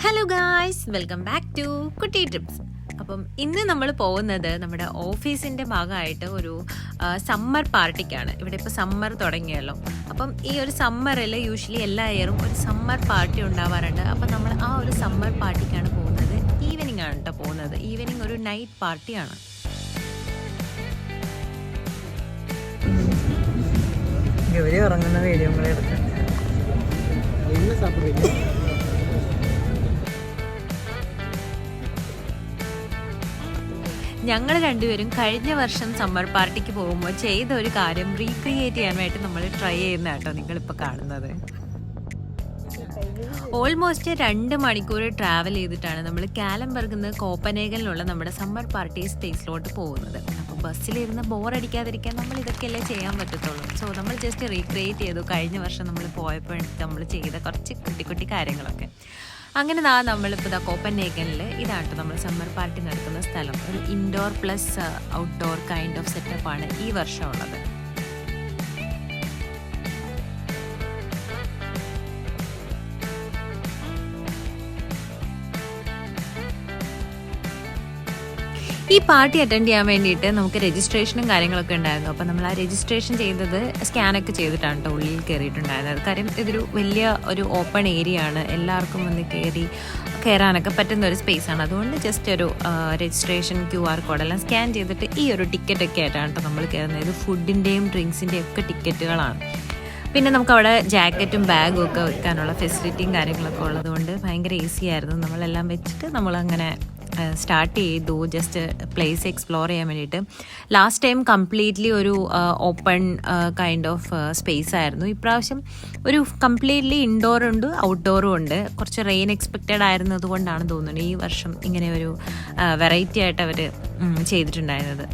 Hello guys, welcome back to കുട്ടി trips. അപ്പം ഇന്ന് നമ്മൾ പോകുന്നത് നമ്മുടെ ഓഫീസിൻ്റെ ഭാഗമായിട്ട് ഒരു സമ്മർ പാർട്ടിക്കാണ്. ഇവിടെ ഇപ്പോൾ സമ്മർ തുടങ്ങിയല്ലോ. അപ്പം ഈ ഒരു സമ്മറിൽ യൂഷ്വലി എല്ലാ ഇയറും ഒരു സമ്മർ പാർട്ടി ഉണ്ടാവാറുണ്ട്. അപ്പം നമ്മൾ ആ ഒരു സമ്മർ പാർട്ടിക്കാണ് പോകുന്നത്. ഈവനിങ് ആണ് കേട്ടോ പോകുന്നത്. ഈവനിങ് ഒരു നൈറ്റ് പാർട്ടിയാണ്. ഗൗരി ഉറങ്ങുന്ന വീഡിയോ കൂടെ എടുക്കാം. ഞങ്ങൾ രണ്ടുപേരും കഴിഞ്ഞ വർഷം സമ്മർ പാർട്ടിക്ക് പോകുമ്പോൾ ചെയ്ത ഒരു കാര്യം റീക്രിയേറ്റ് ചെയ്യാനായിട്ട് നമ്മൾ ട്രൈ ചെയ്യുന്ന കേട്ടോ നിങ്ങളിപ്പോൾ കാണുന്നത്. ഓൾമോസ്റ്റ് 2 മണിക്കൂർ ട്രാവൽ ചെയ്തിട്ടാണ് നമ്മൾ കാലംബർഗിൽ നിന്ന് കോപ്പനേഗനിലുള്ള നമ്മുടെ സമ്മർ പാർട്ടി സ്പേസിലോട്ട് പോകുന്നത്. അപ്പോൾ ബസ്സിലിരുന്ന് ബോറടിക്കാതിരിക്കാൻ നമ്മൾ ഇതൊക്കെയല്ലേ ചെയ്യാൻ പറ്റത്തുള്ളൂ. സോ നമ്മൾ ജസ്റ്റ് റീക്രിയേറ്റ് ചെയ്തു കഴിഞ്ഞ വർഷം നമ്മൾ പോയപ്പോൾ നമ്മൾ ചെയ്ത കുറച്ച് കുട്ടി കുട്ടി കാര്യങ്ങളൊക്കെ. അങ്ങനെ നമ്മളിപ്പോൾ കോപ്പൻഹേഗനിൽ ഇതാണ് നമ്മൾ സമ്മർ പാർട്ടി നടക്കുന്ന സ്ഥലം. ഒരു indoor plus outdoor kind of സെറ്റപ്പാണ് ഈ വർഷം ഉള്ളത്. ഈ പാർട്ടി അറ്റൻഡ് ചെയ്യാൻ വേണ്ടിയിട്ട് നമുക്ക് രജിസ്ട്രേഷനും കാര്യങ്ങളൊക്കെ ഉണ്ടായിരുന്നു. അപ്പോൾ നമ്മൾ ആ രജിസ്ട്രേഷൻ ചെയ്തത് സ്കാനൊക്കെ ചെയ്തിട്ടാണ് കേട്ടോ ഉള്ളിൽ കയറിയിട്ടുണ്ടായിരുന്നത്. കാര്യം ഇതൊരു വലിയ ഒരു ഓപ്പൺ ഏരിയ ആണ്, എല്ലാവർക്കും വന്ന് കയറാനൊക്കെ പറ്റുന്ന ഒരു സ്പേസാണ്. അതുകൊണ്ട് ജസ്റ്റ് ഒരു രജിസ്ട്രേഷൻ QR കോഡെല്ലാം സ്കാൻ ചെയ്തിട്ട് ഈ ഒരു ടിക്കറ്റൊക്കെ ആയിട്ടാണ് കേട്ടോ നമ്മൾ കയറുന്നത്. ഇത് ഫുഡിൻ്റെയും ഡ്രിങ്ക്സിൻ്റെയും ഒക്കെ ടിക്കറ്റുകളാണ്. പിന്നെ നമുക്കവിടെ ജാക്കറ്റും ബാഗും ഒക്കെ വെക്കാനുള്ള ഫെസിലിറ്റിയും കാര്യങ്ങളൊക്കെ ഉള്ളതുകൊണ്ട് ഭയങ്കര ഈസി ആയിരുന്നു. നമ്മളെല്ലാം വെച്ചിട്ട് നമ്മളങ്ങനെ സ്റ്റാർട്ട് ചെയ്തു ജസ്റ്റ് പ്ലേസ് എക്സ്പ്ലോർ ചെയ്യാൻ വേണ്ടിയിട്ട്. ലാസ്റ്റ് ടൈം കംപ്ലീറ്റ്ലി ഒരു ഓപ്പൺ കൈൻഡ് ഓഫ് സ്പേസ് ആയിരുന്നു. ഇപ്രാവശ്യം ഒരു കംപ്ലീറ്റ്ലി ഇൻഡോറും ഉണ്ട് ഔട്ട്ഡോറും ഉണ്ട്. കുറച്ച് റെയിൻ എക്സ്പെക്റ്റഡ് ആയിരുന്നത് കൊണ്ടാണ് തോന്നുന്നത് ഈ വർഷം ഇങ്ങനെ ഒരു വെറൈറ്റി ആയിട്ട് അവർ ചെയ്തിട്ടുണ്ടായിരുന്നത്.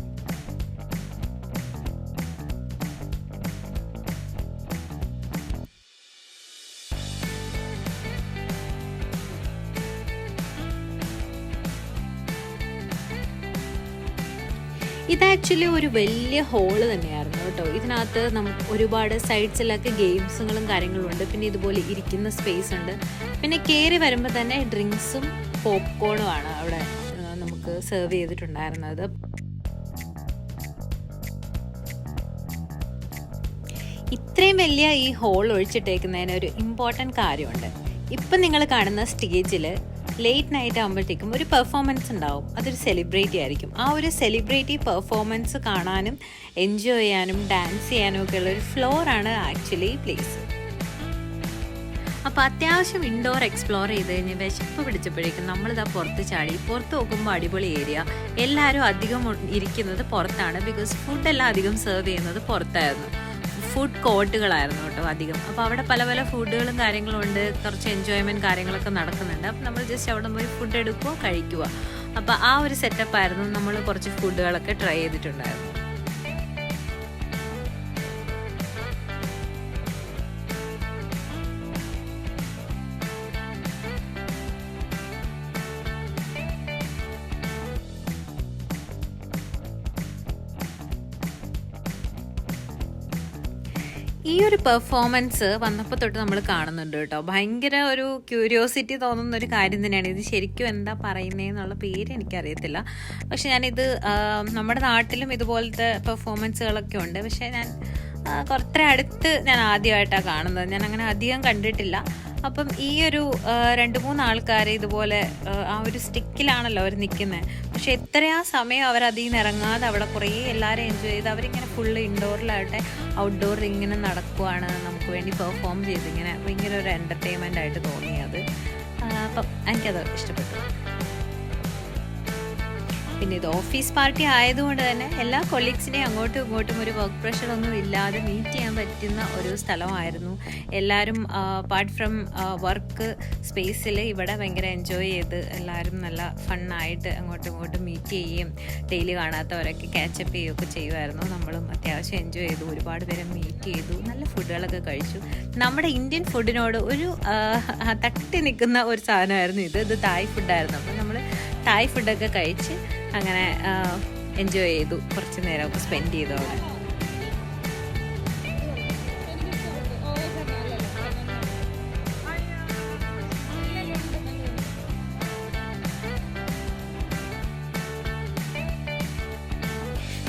ഇത് ആക്ച്വലി ഒരു വലിയ ഹോള് തന്നെയായിരുന്നു കേട്ടോ. ഇതിനകത്ത് നമുക്ക് ഒരുപാട് സൈഡ്സിലൊക്കെ ഗെയിംസുകളും കാര്യങ്ങളും ഉണ്ട്. പിന്നെ ഇതുപോലെ ഇരിക്കുന്ന സ്പേസ് ഉണ്ട്. പിന്നെ കയറി വരുമ്പോൾ തന്നെ ഡ്രിങ്ക്സും പോപ്കോണും ആണ് അവിടെ നമുക്ക് സെർവ് ചെയ്തിട്ടുണ്ടായിരുന്നത്. ഇത്രയും വലിയ ഈ ഹോൾ ഒഴിച്ചിട്ടേക്കുന്നതിന് ഒരു ഇമ്പോർട്ടൻറ്റ് കാര്യമുണ്ട്. ഇപ്പം നിങ്ങൾ കാണുന്ന സ്റ്റേജിൽ ലേറ്റ് നൈറ്റ് ആകുമ്പോഴത്തേക്കും ഒരു പെർഫോമൻസ് ഉണ്ടാവും. അതൊരു സെലിബ്രിറ്റി ആയിരിക്കും. ആ ഒരു സെലിബ്രിറ്റി പെർഫോമൻസ് കാണാനും എൻജോയ് ചെയ്യാനും ഡാൻസ് ചെയ്യാനും ഒക്കെ ഉള്ള ഒരു ഫ്ലോറാണ് ആക്ച്വലി ഈ പ്ലേസ്. അപ്പോൾ അത്യാവശ്യം ഇൻഡോർ എക്സ്പ്ലോർ ചെയ്ത് കഴിഞ്ഞ് വിശപ്പ് പിടിച്ചപ്പോഴേക്കും നമ്മളിതാ പുറത്ത് ചാടി. പുറത്ത് നോക്കുമ്പോൾ അടിപൊളി ഏരിയ. എല്ലാവരും അധികം ഇരിക്കുന്നത് പുറത്താണ്. ബിക്കോസ് ഫുഡെല്ലാം അധികം സെർവ് ചെയ്യുന്നത് പുറത്തായിരുന്നു. ഫുഡ് കോർട്ടുകളായിരുന്നു കേട്ടോ അധികം. അപ്പോൾ അവിടെ പല പല ഫുഡുകളും കാര്യങ്ങളും ഉണ്ട്. കുറച്ച് എൻജോയ്മെൻറ്റ് കാര്യങ്ങളൊക്കെ നടക്കുന്നുണ്ട്. അപ്പോൾ നമ്മൾ ജസ്റ്റ് അവിടെ പോയി ഫുഡ് എടുക്കുക, കഴിക്കുക. അപ്പോൾ ആ ഒരു സെറ്റപ്പായിരുന്നു. നമ്മൾ കുറച്ച് ഫുഡുകളൊക്കെ ട്രൈ ചെയ്തിട്ടുണ്ടായിരുന്നു. ഈ ഒരു പെർഫോമൻസ് വന്നപ്പോൾ തൊട്ട് നമ്മൾ കാണുന്നുണ്ട് കേട്ടോ. ഭയങ്കര ഒരു ക്യൂരിയോസിറ്റി തോന്നുന്ന ഒരു കാര്യം തന്നെയാണ്. ഇത് ശരിക്കും എന്താ പറയുന്നതെന്നുള്ള പേര് എനിക്കറിയത്തില്ല. പക്ഷെ ഞാനിത് നമ്മുടെ നാട്ടിലും ഇതുപോലത്തെ പെർഫോമൻസുകളൊക്കെ ഉണ്ട്. പക്ഷേ ഞാൻ കുറേ അടുത്ത് ഞാൻ ആദ്യമായിട്ടാണ് കാണുന്നത്. ഞാൻ അങ്ങനെ അധികം കണ്ടിട്ടില്ല. അപ്പം ഈ ഒരു 2-3 ആൾക്കാർ ഇതുപോലെ ആ ഒരു സ്റ്റിക്കിലാണല്ലോ അവർ നിൽക്കുന്നത്. പക്ഷെ എത്രയാ സമയം അവരതിൽ നിന്ന് ഇറങ്ങാതെ അവിടെ കുറേ എല്ലാവരും എൻജോയ് ചെയ്ത് അവരിങ്ങനെ ഫുള്ള് ഇൻഡോറിലാവട്ടെ ഔട്ട്ഡോറിൽ ഇങ്ങനെ നടക്കുവാണ്, നമുക്ക് വേണ്ടി പെർഫോം ചെയ്ത് ഇങ്ങനെ ഭയങ്കര ഒരു എൻ്റർടൈൻമെൻ്റ് ആയിട്ട് തോന്നിയത്. അപ്പം എനിക്കത് ഇഷ്ടപ്പെട്ടു. പിന്നെ ഇത് ഓഫീസ് പാർട്ടി ആയതുകൊണ്ട് തന്നെ എല്ലാ കൊളീഗ്സിനെയും അങ്ങോട്ടും ഇങ്ങോട്ടും ഒരു വർക്ക് പ്രഷറൊന്നും ഇല്ലാതെ മീറ്റ് ചെയ്യാൻ പറ്റുന്ന ഒരു സ്ഥലമായിരുന്നു. എല്ലാവരും അപ്പാർട്ട് ഫ്രം വർക്ക് സ്പേസിൽ ഇവിടെ ഭയങ്കര എൻജോയ് ചെയ്ത് എല്ലാവരും നല്ല ഫണ്ണായിട്ട് അങ്ങോട്ടും ഇങ്ങോട്ടും മീറ്റ് ചെയ്യുകയും ഡെയിലി കാണാത്തവരൊക്കെ ക്യാച്ചപ്പ് ചെയ്യുകയൊക്കെ ചെയ്യുമായിരുന്നു. നമ്മളും അത്യാവശ്യം എൻജോയ് ചെയ്തു. ഒരുപാട് പേരെ മീറ്റ് ചെയ്തു. നല്ല ഫുഡുകളൊക്കെ കഴിച്ചു. നമ്മുടെ ഇന്ത്യൻ ഫുഡിനോട് ഒരു തട്ടി നിൽക്കുന്ന ഒരു സാധനമായിരുന്നു ഇത് തായ് ഫുഡായിരുന്നു. അപ്പോൾ നമ്മൾ തായ് ഫുഡൊക്കെ കഴിച്ച് അങ്ങനെ എൻജോയ് ചെയ്തു. കുറച്ച് നേരമൊക്കെ സ്പെൻഡ് ചെയ്തു അവിടെ.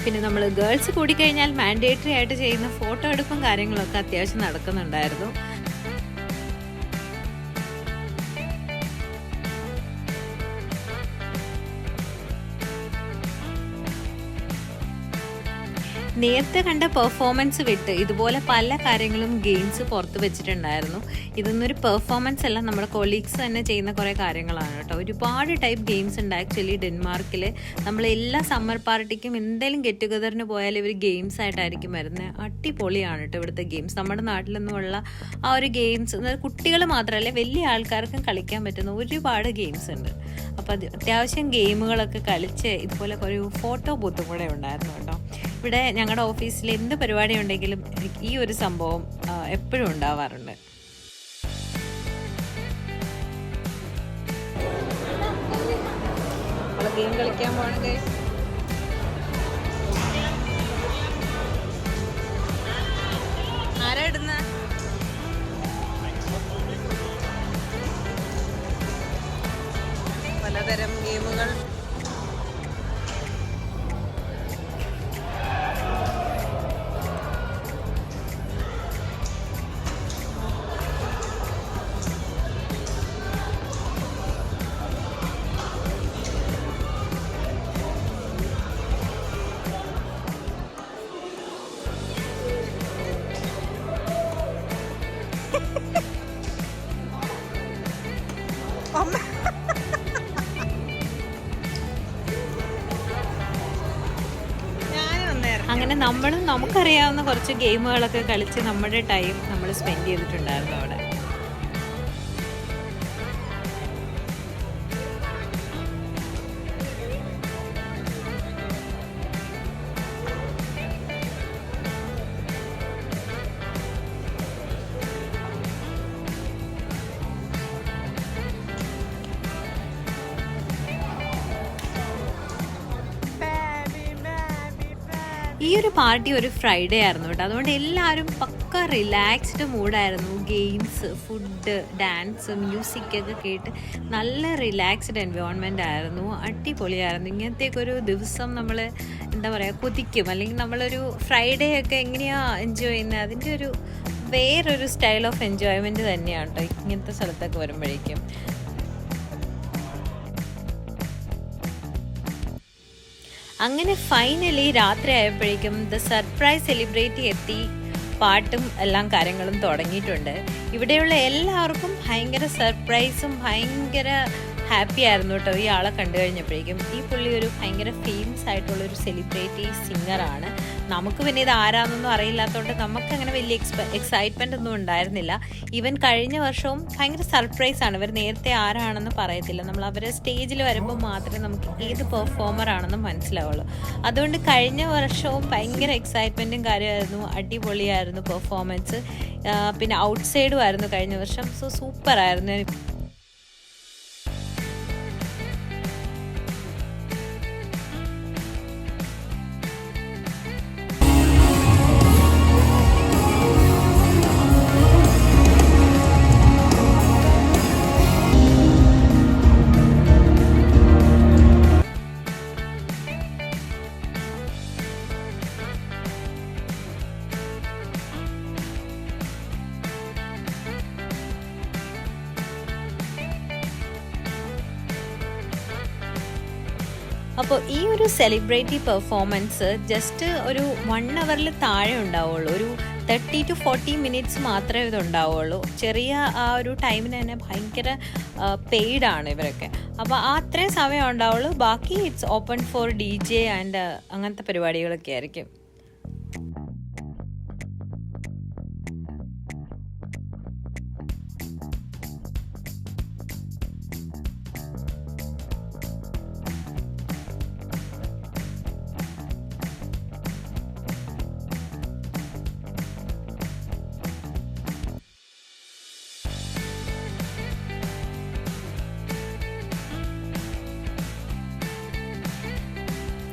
പിന്നെ നമ്മൾ ഗേൾസ് കൂടിക്കഴിഞ്ഞാൽ മാൻഡേറ്ററി ആയിട്ട് ചെയ്യുന്ന ഫോട്ടോ എടുപ്പും കാര്യങ്ങളൊക്കെ അത്യാവശ്യം നടക്കുന്നുണ്ടായിരുന്നു. നേരത്തെ കണ്ട പെർഫോമൻസ് വിട്ട് ഇതുപോലെ പല കാര്യങ്ങളും ഗെയിംസ് പുറത്ത് വെച്ചിട്ടുണ്ടായിരുന്നു. ഇതൊന്നൊരു പെർഫോമൻസ് അല്ല, നമ്മുടെ കൊളീഗ്സ് തന്നെ ചെയ്യുന്ന കുറേ കാര്യങ്ങളാണ് കേട്ടോ. ഒരുപാട് ടൈപ്പ് ഗെയിംസ് ഉണ്ട് ആക്ച്വലി ഡെൻമാർക്കിൽ. നമ്മൾ എല്ലാ സമ്മർ പാർട്ടിക്കും എന്തെങ്കിലും ഗെറ്റ് ടുഗദറിന് പോയാൽ ഇവർ ഗെയിംസ് ആയിട്ടായിരിക്കും വരുന്നത്. അടിപൊളിയാണ് കേട്ടോ ഇവിടുത്തെ ഗെയിംസ്. നമ്മുടെ നാട്ടിലൊന്നുമുള്ള ആ ഒരു ഗെയിംസ് കുട്ടികൾ മാത്രമല്ല വലിയ ആൾക്കാർക്കും കളിക്കാൻ പറ്റുന്ന ഒരുപാട് ഗെയിംസ് ഉണ്ട്. അപ്പോൾ അത് അത്യാവശ്യം ഗെയിമുകളൊക്കെ കളിച്ച് ഇതുപോലെ ഒരു ഫോട്ടോ ബൂത്തും കൂടെ ഉണ്ടായിരുന്നു കേട്ടോ. ഇവിടെ ഞങ്ങളുടെ ഓഫീസിൽ എന്ത് പരിപാടി ഉണ്ടെങ്കിലും ഈ ഒരു സംഭവം എപ്പോഴും ഉണ്ടാവാറുണ്ട്. ഗെയിം കളിക്കാൻ പോകണം. ആരാ ഇടുന്ന? പലതരം ഗെയിമുകൾ. അങ്ങനെ നമുക്കറിയാവുന്ന കുറച്ച് ഗെയിമുകളൊക്കെ കളിച്ച് നമ്മുടെ ടൈം നമ്മൾ സ്പെൻഡ് ചെയ്തിട്ടുണ്ടായിരുന്നു അവിടെ. ഈ ഒരു പാർട്ടി ഒരു ഫ്രൈഡേ ആയിരുന്നു കേട്ടോ. അതുകൊണ്ട് എല്ലാവരും പക്ക റിലാക്സ്ഡ് മൂഡായിരുന്നു. ഗെയിംസ്, ഫുഡ്, ഡാൻസ്, മ്യൂസിക് ഒക്കെ കേട്ട് നല്ല റിലാക്സ്ഡ് എൻവയോൺമെൻ്റ് ആയിരുന്നു. അടിപൊളിയായിരുന്നു. ഇങ്ങനത്തേക്കൊരു ദിവസം നമ്മൾ എന്താ പറയുക കൊതിക്കും. അല്ലെങ്കിൽ നമ്മളൊരു ഫ്രൈഡേ ഒക്കെ എങ്ങനെയാണ് എൻജോയ് ചെയ്യുന്നത്, അതിൻ്റെ ഒരു വേറൊരു സ്റ്റൈൽ ഓഫ് എൻജോയ്മെൻറ്റ് തന്നെയാണ് കേട്ടോ ഇങ്ങനത്തെ സ്ഥലത്തൊക്കെ വരുമ്പോഴേക്കും. അങ്ങനെ ഫൈനലി രാത്രി ആയപ്പോഴേക്കും ദ സർപ്രൈസ് സെലിബ്രേറ്റ് എത്തി. പാട്ടും എല്ലാം കാര്യങ്ങളും തുടങ്ങിയിട്ടുണ്ട്. ഇവിടെയുള്ള എല്ലാവർക്കും ഭയങ്കര സർപ്രൈസും ഭയങ്കര ഹാപ്പി ആയിരുന്നു കേട്ടോ ഈ ആളെ കണ്ടു കഴിഞ്ഞപ്പോഴേക്കും. ഈ പുള്ളി ഒരു ഭയങ്കര ഫേമസ് ആയിട്ടുള്ളൊരു സെലിബ്രിറ്റി സിംഗറാണ്. നമുക്ക് പിന്നെ ഇത് ആരാന്നൊന്നും അറിയില്ലാത്തതുകൊണ്ട് നമുക്കങ്ങനെ വലിയ എക്സൈറ്റ്മെൻ്റ് ഒന്നും ഉണ്ടായിരുന്നില്ല. ഈവൻ കഴിഞ്ഞ വർഷവും ഭയങ്കര സർപ്രൈസാണ്. ഇവർ നേരത്തെ ആരാണെന്ന് പറയത്തില്ല. നമ്മൾ അവരെ സ്റ്റേജിൽ വരുമ്പോൾ മാത്രമേ നമുക്ക് ഏത് പെർഫോമർ ആണെന്ന് മനസ്സിലാവുള്ളൂ. അതുകൊണ്ട് കഴിഞ്ഞ വർഷവും ഭയങ്കര എക്സൈറ്റ്മെൻറ്റും കാര്യമായിരുന്നു. അടിപൊളിയായിരുന്നു പെർഫോമൻസ്. പിന്നെ ഔട്ട് സൈഡും ആയിരുന്നു കഴിഞ്ഞ വർഷം. സോ സൂപ്പറായിരുന്നു. അപ്പോൾ ഈ ഒരു സെലിബ്രിറ്റി പെർഫോമൻസ് ജസ്റ്റ് ഒരു 1 hourൽ താഴെ ഉണ്ടാവുള്ളൂ. ഒരു 30 to 40 minutes മാത്രമേ ഇതുണ്ടാവുള്ളൂ. ചെറിയ ആ ഒരു ടൈമിന് തന്നെ ഭയങ്കര പെയ്ഡാണ് ഇവരൊക്കെ. അപ്പോൾ ആ അത്രയും സമയം ഉണ്ടാവുള്ളൂ. ബാക്കി it's open four DJ and അങ്ങനത്തെ പരിപാടികളൊക്കെ ആയിരിക്കും.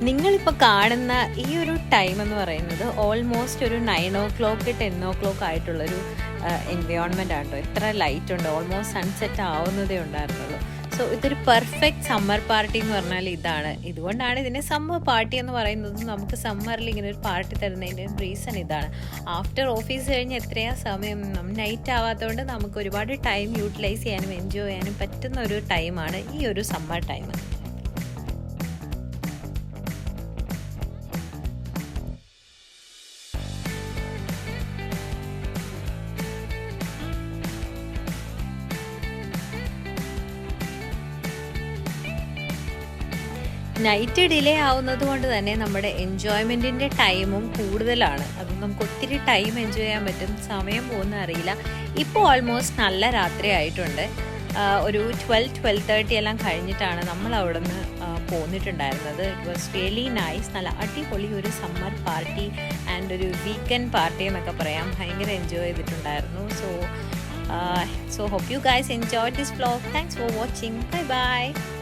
നിങ്ങളിപ്പോൾ കാണുന്ന ഈ ഒരു ടൈം എന്ന് പറയുന്നത് ഓൾമോസ്റ്റ് ഒരു 9 o'clock 10 o'clock ആയിട്ടുള്ളൊരു എൻവയോൺമെൻ്റ് ആണ് കേട്ടോ. എത്ര ലൈറ്റ് ഉണ്ട്, ഓൾമോസ്റ്റ് സൺസെറ്റ് ആവുന്നതേ ഉണ്ടായിരുന്നുള്ളൂ. സോ ഇതൊരു പെർഫെക്റ്റ് സമ്മർ പാർട്ടി എന്ന് പറഞ്ഞാൽ ഇതാണ്. ഇതുകൊണ്ടാണ് ഇതിനെ സമ്മർ പാർട്ടി എന്ന് പറയുന്നത്. നമുക്ക് സമ്മറിൽ ഇങ്ങനെ ഒരു പാർട്ടി തരുന്നതിൻ്റെ റീസൺ ഇതാണ്. ആഫ്റ്റർ ഓഫീസ് കഴിഞ്ഞ് എത്രയാ സമയം, നൈറ്റ് ആവാത്തതുകൊണ്ട് നമുക്ക് ഒരുപാട് ടൈം യൂട്ടിലൈസ് ചെയ്യാനും എൻജോയ് ചെയ്യാനും പറ്റുന്ന ഒരു ടൈമാണ് ഈ ഒരു സമ്മർ ടൈം. നൈറ്റ് ഡിലേ ആവുന്നത് കൊണ്ട് തന്നെ നമ്മുടെ എൻജോയ്മെൻറ്റിൻ്റെ ടൈമും കൂടുതലാണ്. അത് നമുക്ക് ഒത്തിരി ടൈം എൻജോയ് ചെയ്യാൻ പറ്റും, സമയം പോകുന്ന അറിയില്ല. ഇപ്പോൾ ഓൾമോസ്റ്റ് നല്ല രാത്രി ആയിട്ടുണ്ട്. ഒരു 12-12:30 എല്ലാം കഴിഞ്ഞിട്ടാണ് നമ്മൾ അവിടെ നിന്ന് പോന്നിട്ടുണ്ടായിരുന്നത്. It was really nice. നല്ല അടിപൊളി ഒരു സമ്മർ പാർട്ടി ആൻഡ് ഒരു വീക്കെൻഡ് പാർട്ടി എന്നൊക്കെ പറയാം. ഭയങ്കര എൻജോയ് ചെയ്തിട്ടുണ്ടായിരുന്നു. So hope you guys enjoyed this vlog. Thanks for watching. Bye bye.